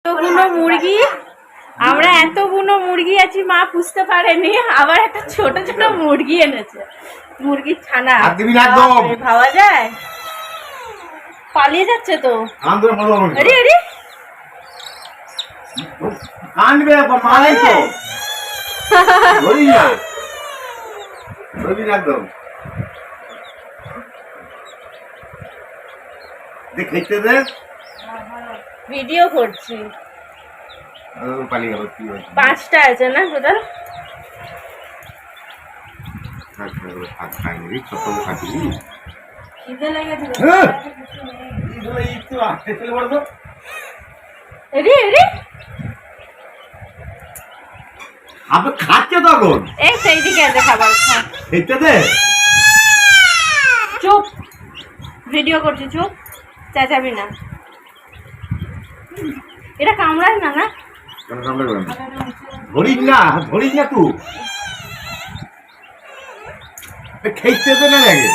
এতগুলো মুরগি, আমরা এতগুলো মুরগি আছি মা বুঝতে পারেনি, আবার একটা ছোট ছোট মুরগি এনেছে, মুরগির ছানা। ভাবা যায়? পালিয়ে যাচ্ছে তো। আরে আরে কানবে মালাই তো ধরি না, ধরি না একদম। দেখতে দে, ভিডিও করছি। পালিয়ে গেল কি হয়েছে? 5টা আছে না টোটাল? খিদে লেগেছে। আরে আরে আপনি খাচ্ছে তখন এই সেই দিকে আছে খাবার খা। দেখতে দে, চুপ, ভিডিও করছি, চুপ, চেঁচাবি না। এটা কামড়ায় না না? ধরিস না, ধরিস না তুই খেতে দে না লাগে।